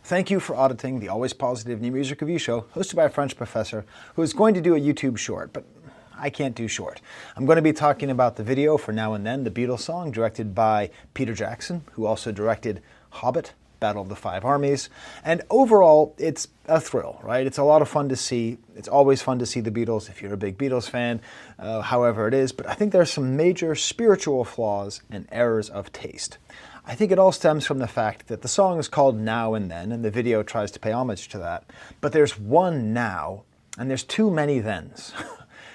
Thank you for auditing the Always Positive New Music Review Show, hosted by a French professor who is going to do a YouTube short, but I can't do short. I'm going to be talking about the video for Now and Then, the Beatles song, directed by Peter Jackson, who also directed Hobbit, Battle of the Five Armies. And overall, it's a thrill, right? It's a lot of fun to see. It's always fun to see the Beatles if you're a big Beatles fan, however it is. But I think there's some major spiritual flaws and errors of taste. I think it all stems from the fact that the song is called Now and Then, and the video tries to pay homage to that. But there's one now, and there's too many thens.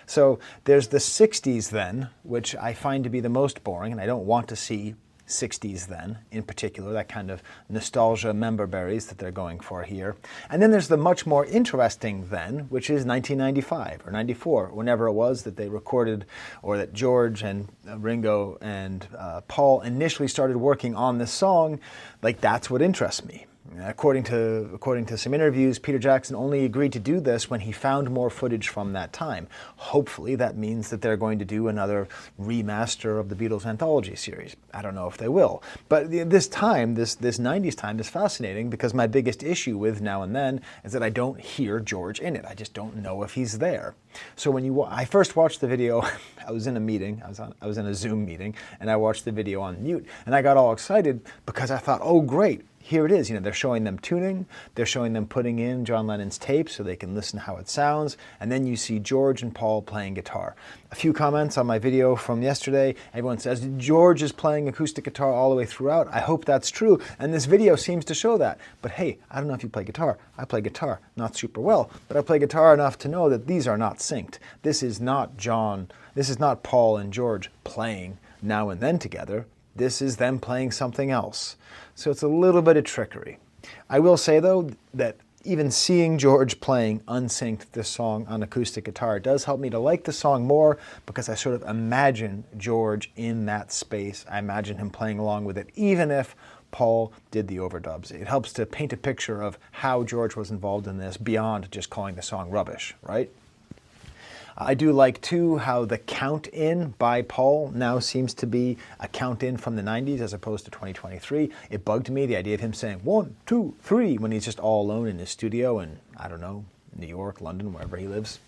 So there's the 60s then, which I find to be the most boring, and I don't want to see 60s then, in particular, that kind of nostalgia member berries that they're going for here. And then there's the much more interesting then, which is 1995 or 94, whenever it was that they recorded, or that George and Ringo and Paul initially started working on this song. Like, that's what interests me. According to some interviews, Peter Jackson only agreed to do this when he found more footage from that time. Hopefully that means that they're going to do another remaster of the Beatles anthology series. I don't know if they will. But this time, this 90s time is fascinating because my biggest issue with Now and Then is that I don't hear George in it. I just don't know if he's there. So when I first watched the video, I was in a meeting, I was in a Zoom meeting, and I watched the video on mute, and I got all excited because I thought, oh great, here it is. You know, they're showing them tuning, they're showing them putting in John Lennon's tape so they can listen how it sounds, and then you see George and Paul playing guitar. A few comments on my video from yesterday. Everyone says, George is playing acoustic guitar all the way throughout. I hope that's true, and this video seems to show that. But hey, I don't know if you play guitar. I play guitar, not super well, but I play guitar enough to know that these are not synced. This is not Paul and George playing Now and Then together. This is them playing something else. So it's a little bit of trickery. I will say, though, that even seeing George playing unsynced this song on acoustic guitar does help me to like the song more because I sort of imagine George in that space. I imagine him playing along with it, even if Paul did the overdubs. It helps to paint a picture of how George was involved in this beyond just calling the song rubbish, right? I do like, too, how the count-in by Paul now seems to be a count-in from the 90s as opposed to 2023. It bugged me, the idea of him saying 1, 2, 3 when he's just all alone in his studio in, I don't know, New York, London, wherever he lives.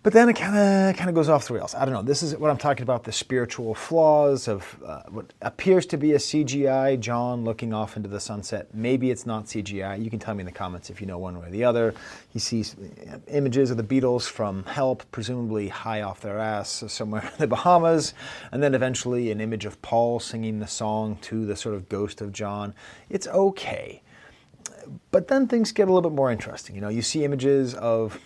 But then it kind of goes off the rails. I don't know. This is what I'm talking about, the spiritual flaws of what appears to be a CGI John looking off into the sunset. Maybe it's not CGI. You can tell me in the comments if you know one way or the other. He sees images of the Beatles from Help, presumably high off their ass somewhere in the Bahamas, and then eventually an image of Paul singing the song to the sort of ghost of John. It's okay. But then things get a little bit more interesting. You know, you see images of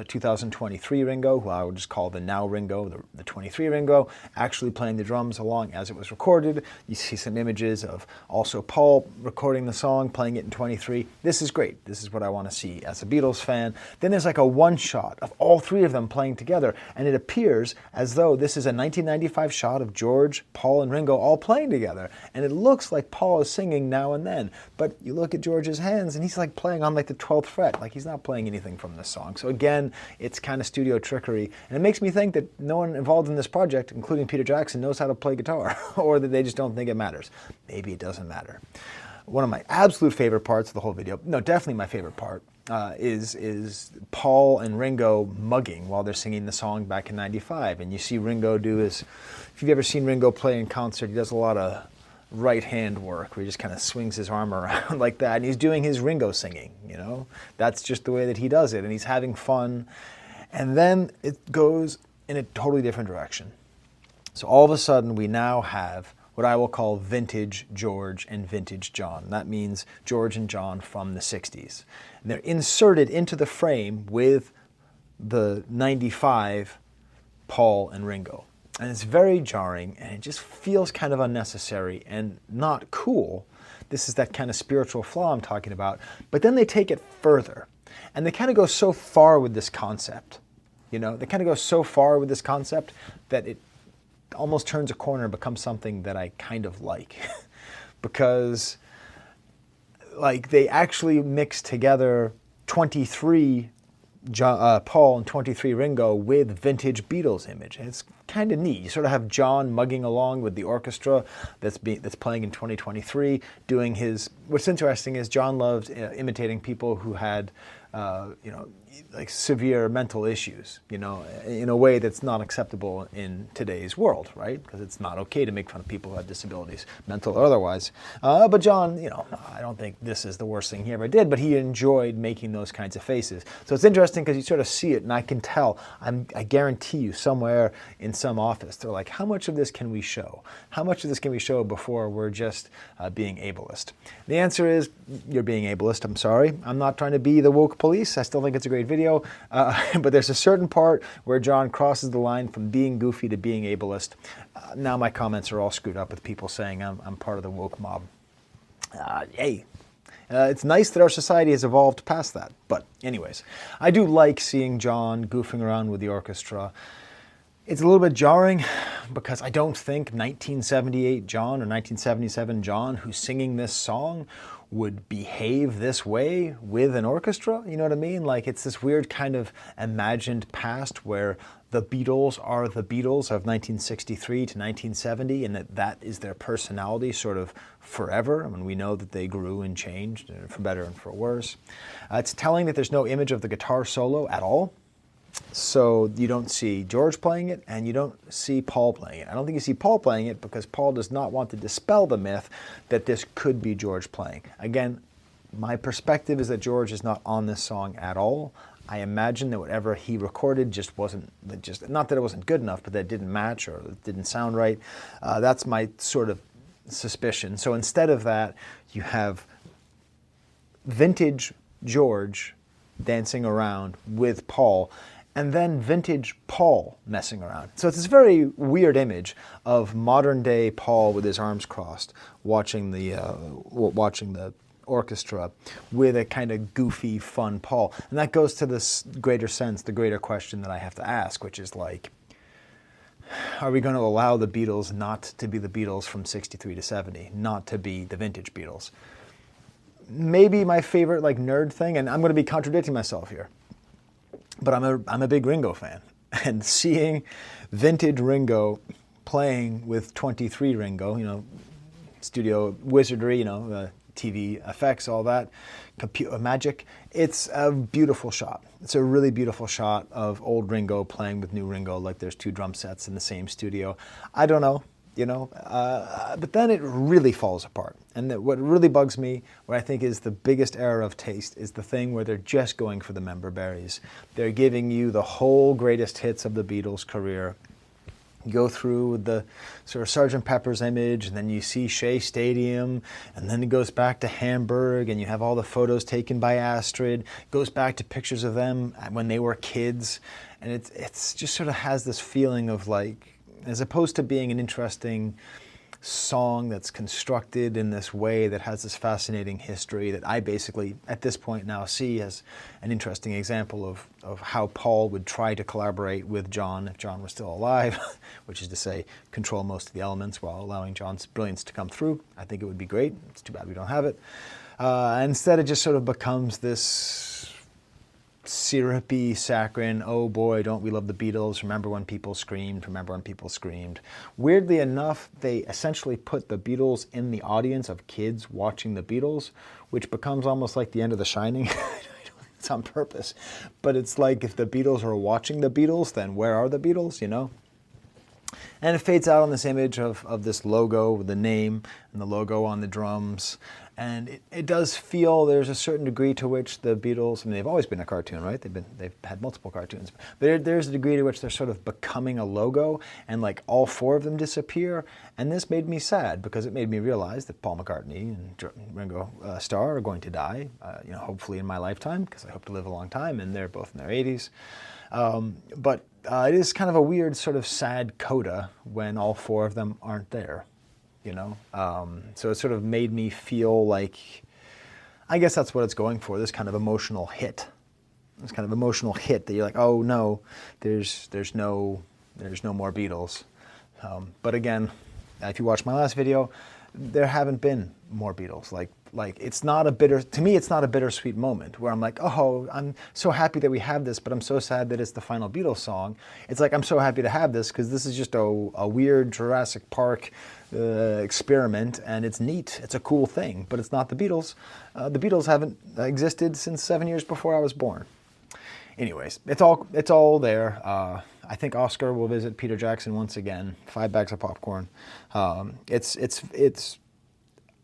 2023 Ringo, who I would just call the now Ringo, the 23 Ringo, actually playing the drums along as it was recorded. You see some images of also Paul recording the song, playing it in 23. This is great. This is what I want to see as a Beatles fan. Then there's like a one shot of all three of them playing together, and it appears as though this is a 1995 shot of George, Paul, and Ringo all playing together. And it looks like Paul is singing Now and Then, but you look at George's hands and he's like playing on like the 12th fret, like he's not playing anything from this song. So again, it's kind of studio trickery, and it makes me think that no one involved in this project, including Peter Jackson, knows how to play guitar, or that they just don't think it matters. Maybe it doesn't matter. One of my absolute favorite parts of the whole video, no, definitely my favorite part, is Paul and Ringo mugging while they're singing the song back in 95. And you see Ringo do his, if you've ever seen Ringo play in concert, he does a lot of right hand work where he just kind of swings his arm around like that, and he's doing his Ringo singing, you know? That's just the way that he does it, and he's having fun. And then it goes in a totally different direction. So all of a sudden we now have what I will call vintage George and vintage John. That means George and John from the 60s. And they're inserted into the frame with the 95 Paul and Ringo. And it's very jarring, and it just feels kind of unnecessary and not cool. This is that kind of spiritual flaw I'm talking about. But then they take it further, and they kind of go so far with this concept. You know, they kind of go so far with this concept that it almost turns a corner and becomes something that I kind of like. Because, like, they actually mix together 23 Paul and 23 Ringo with vintage Beatles image. And it's kind of neat. You sort of have John mugging along with the orchestra that's playing in 2023, doing his. What's interesting is John loved imitating people who had, you know, like severe mental issues, you know, in a way that's not acceptable in today's world, right? Because it's not okay to make fun of people who have disabilities, mental or otherwise. But John, you know, I don't think this is the worst thing he ever did, but he enjoyed making those kinds of faces. So it's interesting because you sort of see it, and I can tell, I guarantee you somewhere in some office, they're like, how much of this can we show? How much of this can we show before we're just being ableist? The answer is, you're being ableist, I'm sorry. I'm not trying to be the woke police. I still think it's a great video, but there's a certain part where John crosses the line from being goofy to being ableist. Now my comments are all screwed up with people saying I'm part of the woke mob. Hey, it's nice that our society has evolved past that. But anyways, I do like seeing John goofing around with the orchestra. It's a little bit jarring because I don't think 1978 John or 1977 John, who's singing this song, would behave this way with an orchestra. You know what I mean? Like, it's this weird kind of imagined past where the Beatles are the Beatles of 1963 to 1970, and that is their personality sort of forever. I mean, we know that they grew and changed, for better and for worse. It's telling that there's no image of the guitar solo at all. So you don't see George playing it, and you don't see Paul playing it. I don't think you see Paul playing it because Paul does not want to dispel the myth that this could be George playing. Again, my perspective is that George is not on this song at all. I imagine that whatever he recorded just wasn't, not that it wasn't good enough, but that it didn't match or it didn't sound right. That's my sort of suspicion. So instead of that, you have vintage George dancing around with Paul, and then vintage Paul messing around. So it's this very weird image of modern day Paul with his arms crossed, watching the orchestra with a kind of goofy, fun Paul. And that goes to this greater sense, the greater question that I have to ask, which is like, are we going to allow the Beatles not to be the Beatles from 63 to 70, not to be the vintage Beatles? Maybe my favorite like nerd thing, and I'm going to be contradicting myself here, but I'm a big Ringo fan, and seeing vintage Ringo playing with 23 Ringo, you know, studio wizardry, you know, TV effects, all that, computer magic, it's a beautiful shot. It's a really beautiful shot of old Ringo playing with new Ringo, like there's two drum sets in the same studio. I don't know, you know, but then it really falls apart. And what really bugs me, what I think is the biggest error of taste, is the thing where they're just going for the member berries. They're giving you the whole greatest hits of the Beatles' career. You go through with the sort of Sgt. Pepper's image, and then you see Shea Stadium, and then it goes back to Hamburg, and you have all the photos taken by Astrid. It goes back to pictures of them when they were kids, and it's just sort of has this feeling of like, as opposed to being an interesting song that's constructed in this way that has this fascinating history that I basically at this point now see as an interesting example of how Paul would try to collaborate with John if John were still alive, which is to say control most of the elements while allowing John's brilliance to come through. I think it would be great. It's too bad we don't have it. Instead it just sort of becomes this syrupy, saccharine, oh boy, don't we love the Beatles, remember when people screamed, remember when people screamed. Weirdly enough, they essentially put the Beatles in the audience of kids watching the Beatles, which becomes almost like the end of The Shining. It's on purpose. But it's like if the Beatles are watching the Beatles, then where are the Beatles, you know? And it fades out on this image of this logo with the name and the logo on the drums. And it does feel there's a certain degree to which the Beatles, I mean, they've always been a cartoon, right? They've had multiple cartoons. But there's a degree to which they're sort of becoming a logo, and like all four of them disappear. And this made me sad because it made me realize that Paul McCartney and Ringo Starr are going to die, you know, hopefully in my lifetime, because I hope to live a long time, and they're both in their 80s. But it is kind of a weird sort of sad coda when all four of them aren't there, you know? So it sort of made me feel like, I guess that's what it's going for, this kind of emotional hit. This kind of emotional hit that you're like, oh no, there's no more Beatles. But again, if you watch my last video, there haven't been more Beatles. Like like, it's not a to me, it's not a bittersweet moment where I'm like, oh, I'm so happy that we have this, but I'm so sad that it's the final Beatles song. It's like, I'm so happy to have this because this is just a weird Jurassic Park experiment, and it's neat. It's a cool thing, but it's not the Beatles. The Beatles haven't existed since 7 years before I was born. Anyways, it's all there. I think Oscar will visit Peter Jackson once again. 5 bags of popcorn.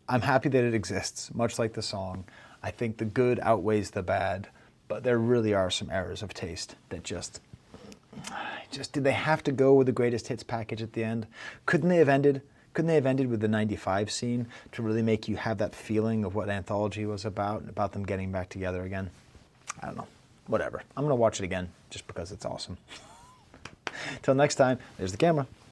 I'm happy that it exists, much like the song. I think the good outweighs the bad, but there really are some errors of taste that just did they have to go with the greatest hits package at the end? Couldn't they have ended with the 95 scene to really make you have that feeling of what Anthology was about them getting back together again? I don't know. Whatever. I'm going to watch it again just because it's awesome. Till next time, there's the camera.